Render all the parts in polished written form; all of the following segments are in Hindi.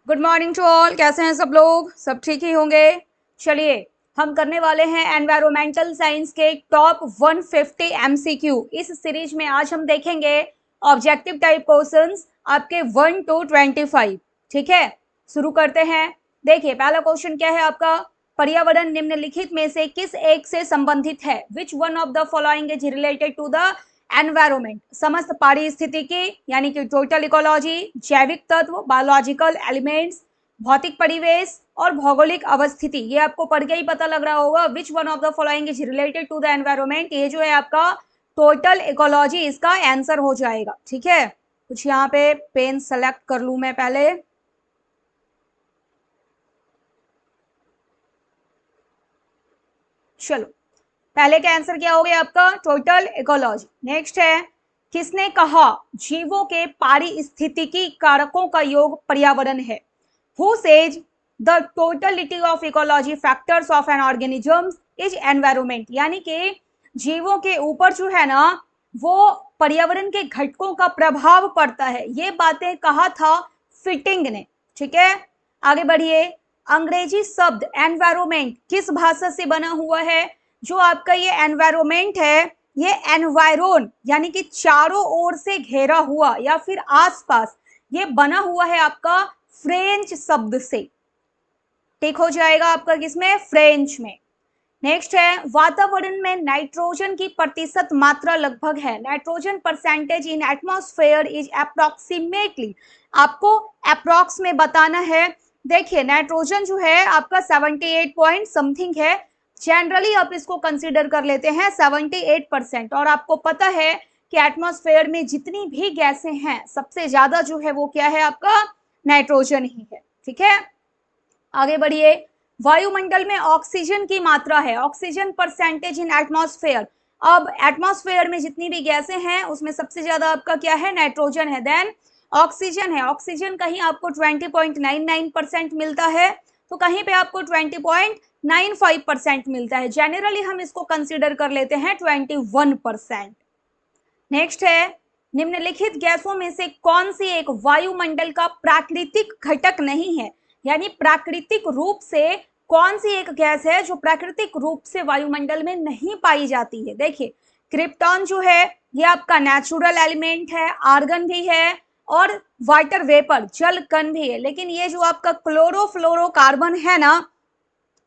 Good morning to all. कैसे हैं सब लोग? सब ठीक ही होंगे। चलिए हम करने वाले हैं एनवायरमेंटल साइंस के टॉप 150 एमसीक्यू। इस सीरीज में आज हम देखेंगे ऑब्जेक्टिव टाइप क्वेश्चंस आपके 1 to 25। ठीक है, शुरू करते हैं। देखिए पहला क्वेश्चन क्या है आपका, पर्यावरण निम्नलिखित में से किस एक से संबंधित है? Which one of the following is related to the environment? समस्त पारिस्थितिकी यानी कि टोटल इकोलॉजी, जैविक तत्व बायोलॉजिकल एलिमेंट्स, भौतिक परिवेश और भौगोलिक अवस्थिति। ये आपको पढ़ के ही पता लग रहा होगा। Which one of the following is related to the environment, ये जो है आपका टोटल इकोलॉजी इसका आंसर हो जाएगा। ठीक है, कुछ यहाँ पे पेन सेलेक्ट कर लू मैं पहले। चलो पहले का आंसर क्या हो गया आपका? Total ecology. नेक्स्ट है, किसने कहा जीवों के पारिस्थितिकी कारकों का योग पर्यावरण है? Who says the totality of ecology factors of an organism is environment? यानी कि जीवों के ऊपर जो है ना वो पर्यावरण के घटकों का प्रभाव पड़ता है। ये बातें कहा था फिटिंग ने। ठीक है, आगे बढ़िए। अंग्रेजी शब्द एनवायरमेंट किस भाषा से बना हुआ है? जो आपका ये एनवायरमेंट है ये एनवायरोन यानी कि चारों ओर से घेरा हुआ या फिर आसपास, ये बना हुआ है आपका फ्रेंच शब्द से। ठीक हो जाएगा आपका किसमें? फ्रेंच में। नेक्स्ट है, वातावरण में नाइट्रोजन की प्रतिशत मात्रा लगभग है? Nitrogen percentage in atmosphere is approximately, आपको अप्रोक्स में बताना है। देखिए नाइट्रोजन जो है आपका 78 पॉइंट समथिंग है। जनरली आप इसको कंसीडर कर लेते हैं 78%। और आपको पता है कि एटमॉस्फेयर में जितनी भी गैसें हैं सबसे ज्यादा जो है वो क्या है आपका? नाइट्रोजन ही है। ठीक है, आगे बढ़िए। वायुमंडल में ऑक्सीजन की मात्रा है, ऑक्सीजन परसेंटेज इन एटमॉस्फेयर। अब एटमॉस्फेयर में जितनी भी गैसें हैं उसमें सबसे ज्यादा आपका क्या है? नाइट्रोजन है। देन ऑक्सीजन है, ऑक्सीजन कहीं आपको 20.99% मिलता है तो कहीं पे आपको 20.95% मिलता है। जनरली हम इसको कंसिडर कर लेते हैं 21%। नेक्स्ट है, निम्नलिखित गैसों में से कौन सी एक वायुमंडल का प्राकृतिक घटक नहीं है? यानी प्राकृतिक रूप से कौन सी एक गैस है जो प्राकृतिक रूप से वायुमंडल में नहीं पाई जाती है? देखिए क्रिप्टॉन जो है ये आपका नेचुरल एलिमेंट है, आर्गन भी है और वाटर वेपर जल कण भी है। लेकिन ये जो आपका क्लोरोफ्लोरोकार्बन है ना,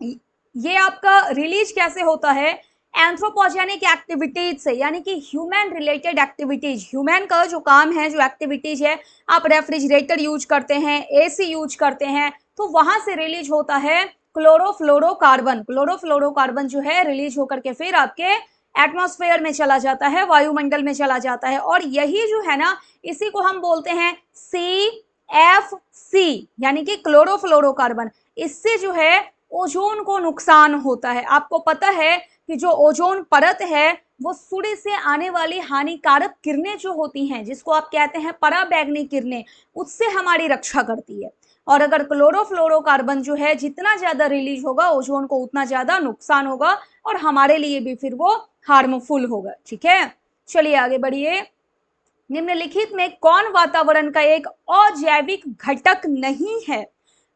ये आपका रिलीज कैसे होता है? एंथ्रोपोजेनिक एक्टिविटीज से, यानी कि ह्यूमन रिलेटेड एक्टिविटीज। ह्यूमन का जो काम है, जो एक्टिविटीज है, आप रेफ्रिजरेटर यूज करते हैं, एसी यूज करते हैं, तो वहां से रिलीज होता है क्लोरोफ्लोरोकार्बन। क्लोरोफ्लोरोकार्बन जो है रिलीज होकर के फिर आपके एटमॉस्फेयर में चला जाता है, वायुमंडल में चला जाता है। और यही जो है ना इसी को हम बोलते हैं CFC यानी कि क्लोरोफ्लोरोकार्बन। इससे जो है ओजोन को नुकसान होता है। आपको पता है कि जो ओजोन परत है वो सूर्य से आने वाली हानिकारक किरणें जो होती हैं, जिसको आप कहते हैं पराबैंगनी किरणें, उससे हमारी रक्षा करती है। और अगर क्लोरोफ्लोरोकार्बन जो है जितना ज्यादा रिलीज होगा ओजोन को उतना ज्यादा नुकसान होगा और हमारे लिए भी फिर वो हार्मफुल होगा। ठीक है, चलिए आगे बढ़िए। निम्नलिखित में कौन वातावरण का एक अजैविक घटक नहीं है?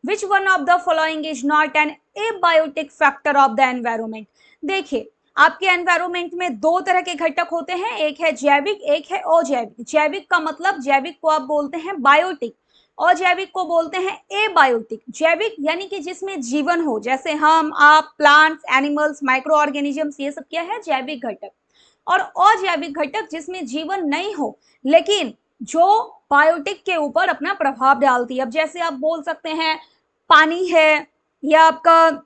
Which one of the following is not an abiotic factor of the environment? देखिए आपके एनवायरमेंट में दो तरह के घटक होते हैं, एक है जैविक, एक है अजैविक। जैविक का मतलब जैविक को आप बोलते हैं बायोटिक, अजैविक को बोलते हैं एबायोटिक। जैविक यानी कि जिसमें जीवन हो, जैसे हम, आप, प्लांट्स, एनिमल्स, माइक्रो ऑर्गेनिजम्स, ये सब क्या है? जैविक घटक। और अजैविक घटक जिसमें जीवन नहीं हो लेकिन जो बायोटिक के ऊपर अपना प्रभाव डालती है। अब जैसे आप बोल सकते हैं पानी है या आपका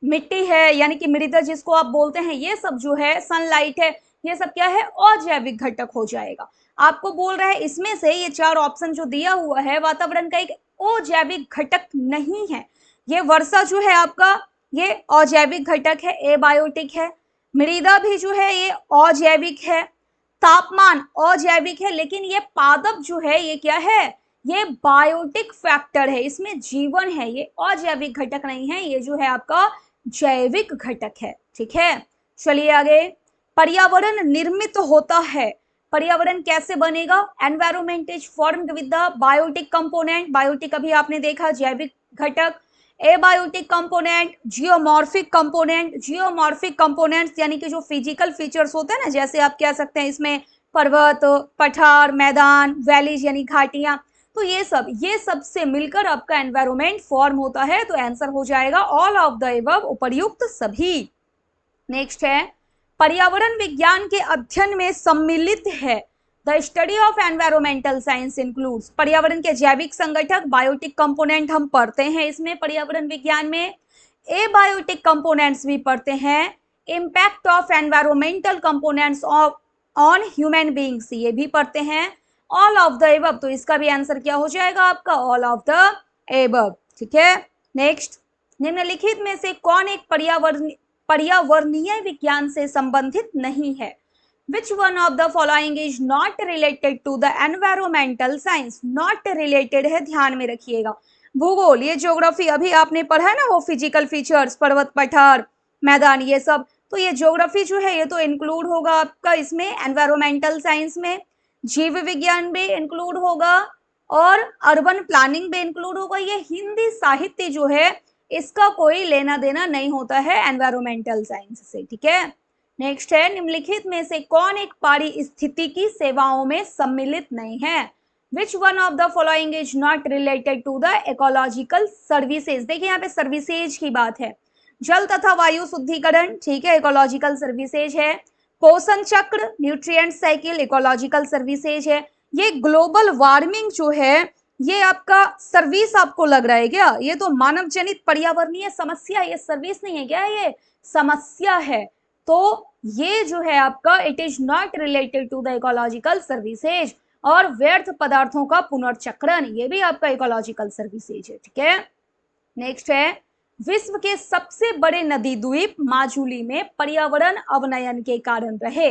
मिट्टी है यानी कि मृदा जिसको आप बोलते हैं, ये सब जो है सनलाइट है, ये सब क्या है? अजैविक घटक हो जाएगा। आपको बोल रहा है इसमें से ये चार ऑप्शन जो दिया हुआ है वातावरण का एक अजैविक घटक नहीं है। ये वर्षा जो है आपका ये अजैविक घटक है, एबायोटिक है। मृदा भी जो है ये अजैविक है, तापमान अजैविक है, लेकिन ये पादप जो है ये क्या है? ये बायोटिक फैक्टर है, इसमें जीवन है, ये अजैविक घटक नहीं है, ये जो है आपका जैविक घटक है। ठीक है, चलिए आगे। पर्यावरण निर्मित होता है, पर्यावरण कैसे बनेगा? Environment is formed with the biotic component, biotic अभी आपने देखा जैविक घटक, abiotic component, geomorphic component, geomorphic components यानी कि जो फिजिकल फीचर्स होते हैं ना, जैसे आप कह सकते हैं इसमें पर्वत, पठार, मैदान, वैलीज यानी घाटियां, तो ये सब से मिलकर आपका एनवायरमेंट फॉर्म होता है। तो आंसर हो जाएगा ऑल ऑफ द अबव, उपर्युक्त सभी। नेक्स्ट है, पर्यावरण विज्ञान के अध्ययन में सम्मिलित है। The study of environmental science includes, पर्यावरण के जैविक संगठक, बायोटिक कंपोनेंट हम पढ़ते हैं इसमें पर्यावरण विज्ञान में, एबायोटिक कंपोनेंट्स भी पढ़ते हैं, impact of environmental components of on human beings ये भी पढ़ते हैं, ऑल ऑफ द एबव। तो इसका भी आंसर क्या हो जाएगा आपका? All of the above. ठीक है। नेक्स्ट, निम्नलिखित में से कौन एक पर्यावरणीय विज्ञान से संबंधित नहीं है? Which one of the following is not related to the environmental science? Not related है, ध्यान में रखिएगा। भूगोल, ये ज्योग्राफी अभी आपने पढ़ा है ना, वो फिजिकल फीचर्स, पर्वत, पठार, मैदान, ये सब, तो ये ज्योग्राफी जो है ये तो इंक्लूड होगा आपका इसमें एनवायरमेंटल साइंस में, जीव विज्ञान भी इंक्लूड होगा और अर्बन प्लानिंग भी इंक्लूड होगा। ये हिंदी साहित्य जो है इसका कोई लेना देना नहीं होता है एनवायरमेंटल साइंस से। ठीक है। नेक्स्ट है, निम्नलिखित में से कौन एक पारिस्थितिकी सेवाओं में सम्मिलित नहीं है? Which one of the following is not related to the ecological services? देखिए यहाँ पे सर्विसेज की बात है, जल तथा वायु शुद्धिकरण, ठीक है, इकोलॉजिकल सर्विसेज है, पोषण चक्र, न्यूट्रिएंट साइकिल, इकोलॉजिकल सर्विसेज है। ये ग्लोबल वार्मिंग जो है ये आपका सर्विस आपको लग रहा है क्या? ये तो मानव जनित पर्यावरणीय समस्या, ये सर्विस नहीं है क्या, ये समस्या है। तो ये जो है आपका it is not related to the ecological services. और व्यर्थ पदार्थों का पुनर्चक्रण, ये भी आपका इकोलॉजिकल सर्विसेज है। ठीक है। नेक्स्ट है, विश्व के सबसे बड़े नदी द्वीप माजुली में पर्यावरण अवनयन के कारण रहे।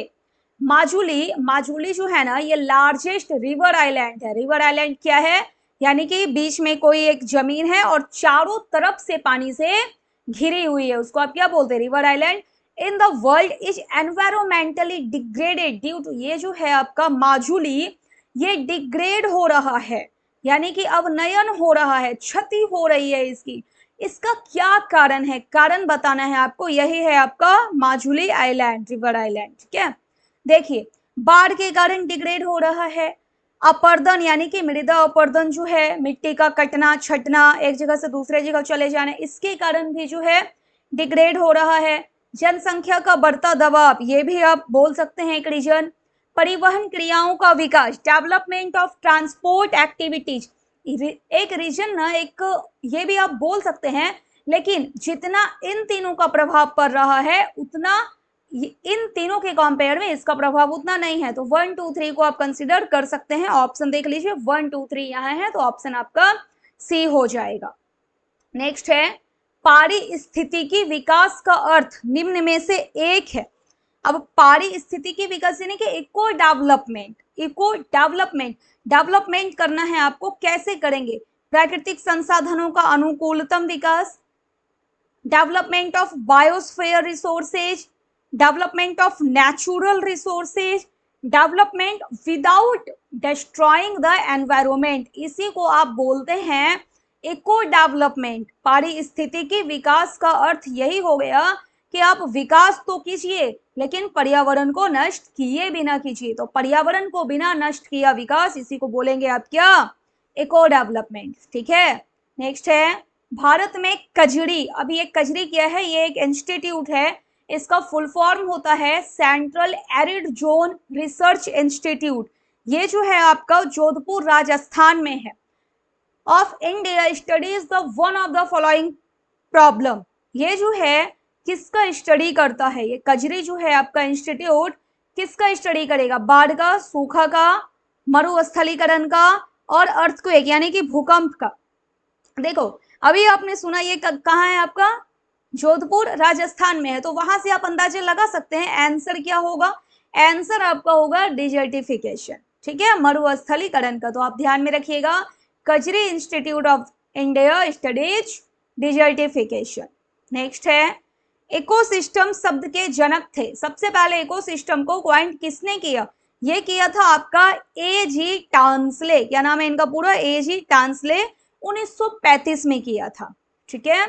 माजुली जो है ना, ये लार्जेस्ट रिवर आइलैंड है। रिवर आइलैंड क्या है? यानी कि बीच में कोई एक जमीन है और चारों तरफ से पानी से घिरी हुई है, उसको आप क्या बोलते हैं? River island. In the world is environmentally degraded due to, ये जो है आपका माजुली ये डिग्रेड हो रहा है, यानी कि अवनयन हो रहा है, क्षति हो रही है इसकी। इसका क्या कारण है? कारण बताना है आपको, यही है आपका माजुली आइलैंड, रिवर आइलैंड। ठीक है। देखिए, बाढ़ के कारण डिग्रेड हो रहा है, अपर्दन यानी कि मृदा अपर्दन जो है, मिट्टी का कटना छटना, एक जगह से दूसरे जगह चले जाने, इसके कारण भी जो है डिग्रेड हो रहा है। जनसंख्या का बढ़ता दबाव, ये भी आप बोल सकते हैं एक रीजन। परिवहन क्रियाओं का विकास, डेवलपमेंट ऑफ ट्रांसपोर्ट एक्टिविटीज, एक रीजन ना, एक ये भी आप बोल सकते हैं। लेकिन जितना इन तीनों का प्रभाव पड़ रहा है उतना इन तीनों के कंपेयर में इसका प्रभाव उतना नहीं है। तो 1 2 3 को आप कंसिडर कर सकते हैं। ऑप्शन देख लीजिए, 1 2 3 यहाँ है, तो ऑप्शन आपका सी हो जाएगा। नेक्स्ट है, पारिस्थितिकी विकास का अर्थ निम्न में से एक है। अब पारिस्थितिकी विकास यानी कि इको डेवलपमेंट करना है आपको, कैसे करेंगे? प्राकृतिक संसाधनों का अनुकूलतम विकास, development of biosphere resources, development of natural resources, development without destroying the environment, इसी को आप बोलते हैं इको डेवलपमेंट। पारिस्थितिकी विकास का अर्थ यही हो गया कि आप विकास तो कीजिए लेकिन पर्यावरण को नष्ट किए बिना कीजिए। तो पर्यावरण को बिना नष्ट किया विकास, इसी को बोलेंगे आप क्या? Eco development. ठीक है। नेक्स्ट है, भारत में कजरी, अभी एक कजरी क्या है? ये एक इंस्टीट्यूट है, इसका फुल फॉर्म होता है central arid zone research institute. ये जो है आपका जोधपुर राजस्थान में है। Of India studies the one of the following problem, ये जो है किसका स्टडी करता है? ये कजरी जो है आपका इंस्टीट्यूट किसका स्टडी करेगा? बाढ़ का, सूखा का, मरुस्थलीकरण का और अर्थक्वेक यानी कि भूकंप का। देखो, अभी आपने सुना ये कहाँ है आपका? जोधपुर राजस्थान में है, तो वहां से आप अंदाजे लगा सकते हैं आंसर क्या होगा। आंसर आपका होगा डिजर्टिफिकेशन। ठीक है, मरुस्थलीकरण का। तो आप ध्यान में रखिएगा, कजरी institute of India studies desertification. Next है, इकोसिस्टम शब्द के जनक थे। सबसे पहले इकोसिस्टम को क्वाइंट किसने किया? ये किया था आपका A.G. टांसले, क्या नाम है इनका पूरा, A.G. टांसले, 1935 में किया था। ठीक है,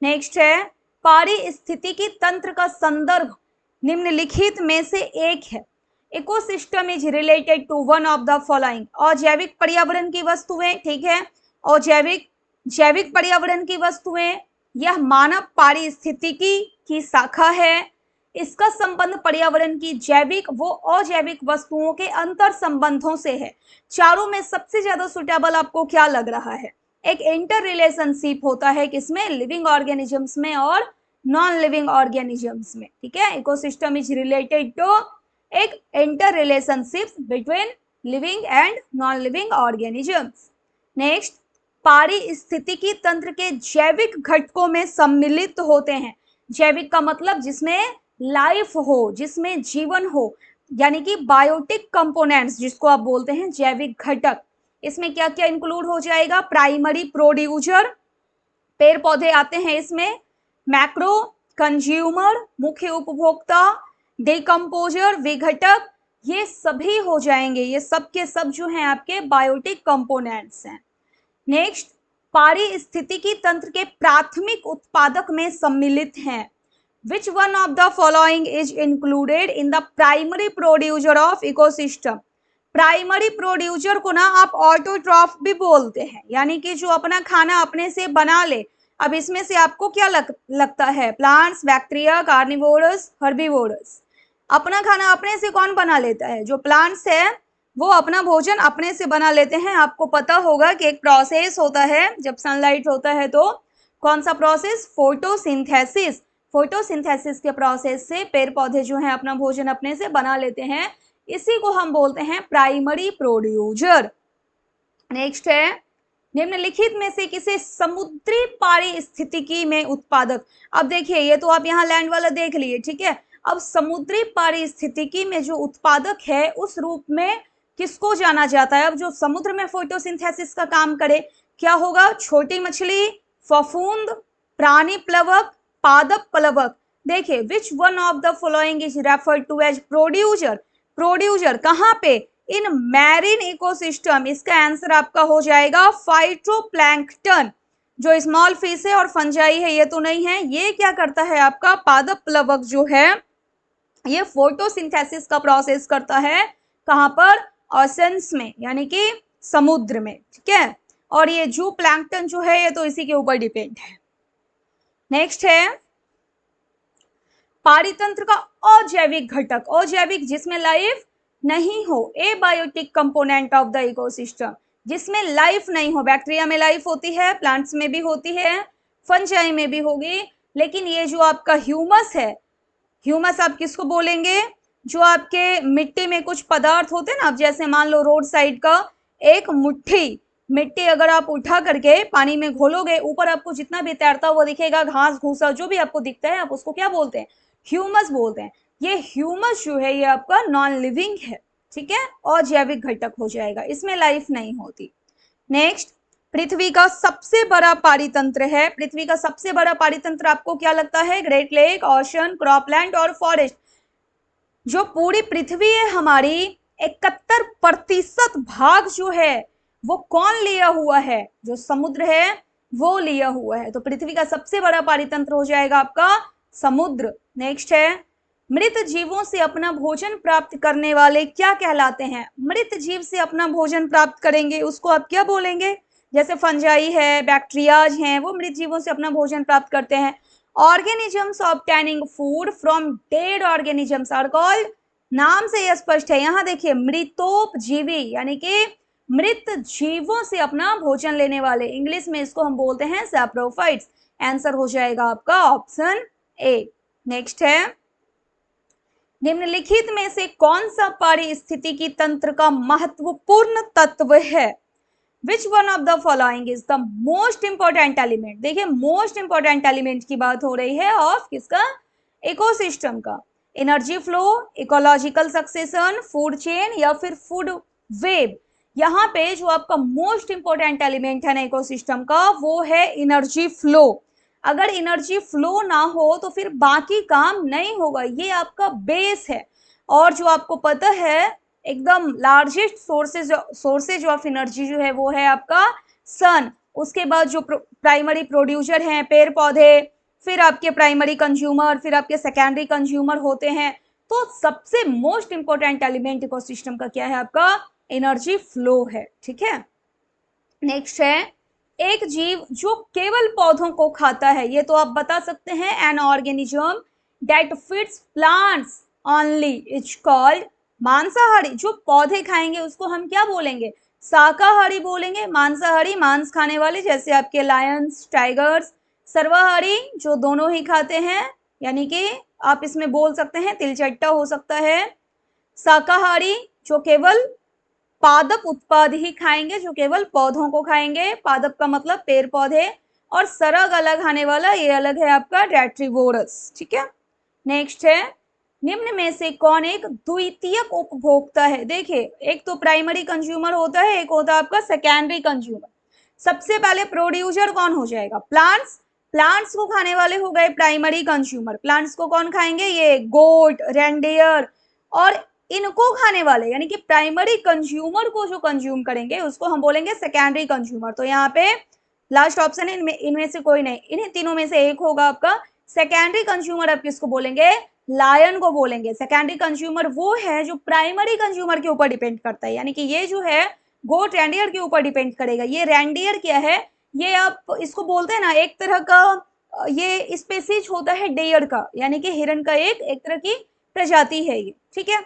नेक्स्ट है पारिस्थितिकी तंत्र का संदर्भ निम्नलिखित में से एक है। Ecosystem is related to one of the following. अजैविक पर्यावरण की वस्तुएं, ठीक है, अजैविक जैविक पर्यावरण की वस्तुएं, यह मानव पारिस्थितिकी की शाखा है। इसका संबंध पर्यावरण की जैविक व अजैविक वस्तुओं के अंतर संबंधों से है। चारों में सबसे ज्यादा सुटेबल आपको क्या लग रहा है? एक इंटर रिलेशनशिप होता है किसमें, लिविंग ऑर्गेनिजम्स में और नॉन लिविंग ऑर्गेनिजम्स में। ठीक है, इकोसिस्टम इज रिलेटेड टू एक inter relationship between living and non living organisms. Next, पारिस्थितिकी तंत्र के जैविक घटकों में सम्मिलित होते हैं। जैविक का मतलब जिसमें लाइफ हो, जिसमें जीवन हो, यानी कि बायोटिक कंपोनेंट्स जिसको आप बोलते हैं जैविक घटक। इसमें क्या क्या इंक्लूड हो जाएगा? प्राइमरी प्रोड्यूसर, पेड़ पौधे आते हैं इसमें, मैक्रो कंज्यूमर, मुख्य उपभोक्ता, डिकम्पोजर, विघटक, ये सभी हो जाएंगे। ये सब के सब जो हैं आपके बायोटिक कंपोनेंट्स हैं। नेक्स्ट, पारिस्थितिकी तंत्र के प्राथमिक उत्पादक में सम्मिलित हैं। Which one of the following is included in the primary producer of ecosystem? Primary producer को ना आप ऑटोट्रॉफ भी बोलते हैं, यानी कि जो अपना खाना अपने से बना ले। अब इसमें से आपको क्या लगता है? Plants, bacteria, carnivorous, herbivorous. अपना खाना अपने से कौन बना लेता है? जो प्लांट्स है वो अपना भोजन अपने से बना लेते हैं। आपको पता होगा कि एक प्रोसेस होता है जब सनलाइट होता है तो, कौन सा प्रोसेस? फोटोसिंथेसिस। फोटोसिंथेसिस के प्रोसेस से पेड़ पौधे जो हैं अपना भोजन अपने से बना लेते हैं, इसी को हम बोलते हैं प्राइमरी प्रोड्यूसर। नेक्स्ट है, निम्नलिखित में से किसे समुद्री पारिस्थितिकी में उत्पादक। अब देखिए, ये तो आप यहाँ लैंड वाला देख लिए, ठीक है। अब समुद्री पारिस्थितिकी में जो उत्पादक है उस रूप में किसको जाना जाता है? अब जो समुद्र में फोटोसिंथेसिस का काम करे, क्या होगा? छोटी मछली, फफूंद, प्राणी प्लवक, पादप प्लवक। देखिए, which one of the following is referred to as producer. Producer कहाँ पे? In marine ecosystem. इसका आंसर आपका हो जाएगा फाइटोप्लैंक्टन। जो स्मॉल फिश है और फंजाई है ये तो नहीं है। ये क्या करता है आपका? पादप प्लवक जो है ये फोटोसिंथेसिस का प्रोसेस करता है। कहाँ पर? ओशंस में, यानी कि समुद्र में। ठीक है, और ये जू प्लैंक्टन जो है ये तो इसी के ऊपर डिपेंड है। नेक्स्ट है पारितंत्र का अजैविक घटक। अजैविक जिसमें लाइफ नहीं हो, abiotic component of the ecosystem, जिसमें लाइफ नहीं हो। बैक्टीरिया में लाइफ होती है, प्लांट्स में भी होती है, फंजाई में भी होगी, लेकिन ये जो आपका ह्यूमस है, ह्यूमस आप किसको बोलेंगे? जो आपके मिट्टी में कुछ पदार्थ होते हैं ना, अब जैसे मान लो रोड साइड का एक मुट्ठी मिट्टी अगर आप उठा करके पानी में घोलोगे, ऊपर आपको जितना भी तैरता हुआ दिखेगा, घास भूसा जो भी आपको दिखता है, आप उसको क्या बोलते हैं? ह्यूमस बोलते हैं। ये ह्यूमस जो है ये आपका नॉन लिविंग है। ठीक है, और जैविक घटक हो जाएगा, इसमें लाइफ नहीं होती। नेक्स्ट, पृथ्वी का सबसे बड़ा पारितंत्र है। पृथ्वी का सबसे बड़ा पारितंत्र आपको क्या लगता है? ग्रेट लेक, ओशन, क्रॉपलैंड और फॉरेस्ट। जो पूरी पृथ्वी है हमारी, 71% भाग जो है वो कौन लिया हुआ है? जो समुद्र है वो लिया हुआ है। तो पृथ्वी का सबसे बड़ा पारितंत्र हो जाएगा आपका समुद्र। नेक्स्ट है, मृत जीवों से अपना भोजन प्राप्त करने वाले क्या कहलाते हैं? मृत जीव से अपना भोजन प्राप्त करेंगे उसको आप क्या बोलेंगे? जैसे फंजाई है, बैक्टीरियाज हैं, वो मृत जीवों से अपना भोजन प्राप्त करते हैं। Organisms obtaining food from dead organisms are called. नाम से यह स्पष्ट है, यहाँ देखिए मृतोपजीवी, यानी कि मृत जीवों से अपना भोजन लेने वाले, इंग्लिश में इसको हम बोलते हैं सैप्रोफाइट्स। आंसर हो जाएगा आपका ऑप्शन ए। नेक्स्ट है, निम्नलिखित में से कौन सा पारिस्थितिकी तंत्र का महत्वपूर्ण तत्व है? Which one of the following is the most important element? देखिए, मोस्ट इंपॉर्टेंट एलिमेंट की बात हो रही है ऑफ किसका? इकोसिस्टम का। Energy flow, ecological succession, food chain या फिर फूड वेब। यहाँ पे जो आपका मोस्ट इंपॉर्टेंट एलिमेंट है ना इकोसिस्टम का, वो है एनर्जी फ्लो। अगर एनर्जी फ्लो ना हो तो फिर बाकी काम नहीं होगा, ये आपका बेस है। और जो आपको पता है एकदम लार्जेस्ट सोर्सेज ऑफ एनर्जी जो है वो है आपका सन। उसके बाद जो प्राइमरी प्रोड्यूसर हैं पेड़ पौधे, फिर आपके प्राइमरी कंज्यूमर, फिर आपके सेकेंडरी कंज्यूमर होते हैं। तो सबसे मोस्ट इंपॉर्टेंट एलिमेंट इकोसिस्टम का क्या है आपका एनर्जी फ्लो है। ठीक है, नेक्स्ट है एक जीव जो केवल पौधों को खाता है, ये तो आप बता सकते हैं an organism that feeds plants only is called मांसाहारी। जो पौधे खाएंगे उसको हम क्या बोलेंगे शाकाहारी बोलेंगे, मांसाहारी मांस खाने वाले जैसे आपके लायंस टाइगर्स, सर्वाहारी जो दोनों ही खाते हैं यानी कि आप इसमें बोल सकते हैं तिलचट्टा हो सकता है, शाकाहारी जो केवल पादप उत्पाद ही खाएंगे, जो केवल पौधों को खाएंगे, पादप का मतलब पेड़ पौधे, और सरग अलग खाने वाला ये अलग है आपका डेट्रीवोरस। ठीक है, नेक्स्ट है निम्न में से कौन एक द्वितीयक उपभोक्ता है। देखिए एक तो प्राइमरी कंज्यूमर होता है, एक होता है आपका सेकेंडरी कंज्यूमर। सबसे पहले प्रोड्यूसर कौन हो जाएगा प्लांट्स, प्लांट्स को खाने वाले हो गए प्राइमरी कंज्यूमर। प्लांट्स को कौन खाएंगे ये गोट रेंडियर, और इनको खाने वाले यानी कि प्राइमरी कंज्यूमर को जो कंज्यूम करेंगे उसको हम बोलेंगे सेकेंडरी कंज्यूमर। तो यहाँ पे लास्ट ऑप्शन है इनमें से कोई नहीं, इन्हीं तीनों में से एक होगा आपका सेकेंडरी कंज्यूमर। आप किसको बोलेंगे लायन को बोलेंगे। सेकेंडरी कंज्यूमर वो है जो प्राइमरी कंज्यूमर के ऊपर डिपेंड करता है, यानी कि ये जो है गोट रेंडियर के ऊपर डिपेंड करेगा। ये रेंडियर क्या है, ये आप इसको बोलते हैं ना एक तरह का ये स्पेसीज होता है डेयर का, यानी कि हिरन का एक तरह की प्रजाति है ये। ठीक है,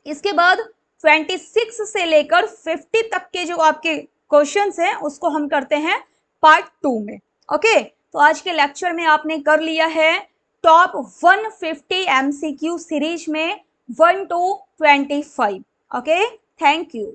इसके बाद 26 से लेकर 50 तक के जो आपके क्वेश्चंस हैं उसको हम करते हैं पार्ट 2 में। ओके, तो आज के लेक्चर में आपने कर लिया है टॉप 150 MCQ सीरीज में 1 to 25। Okay, thank you.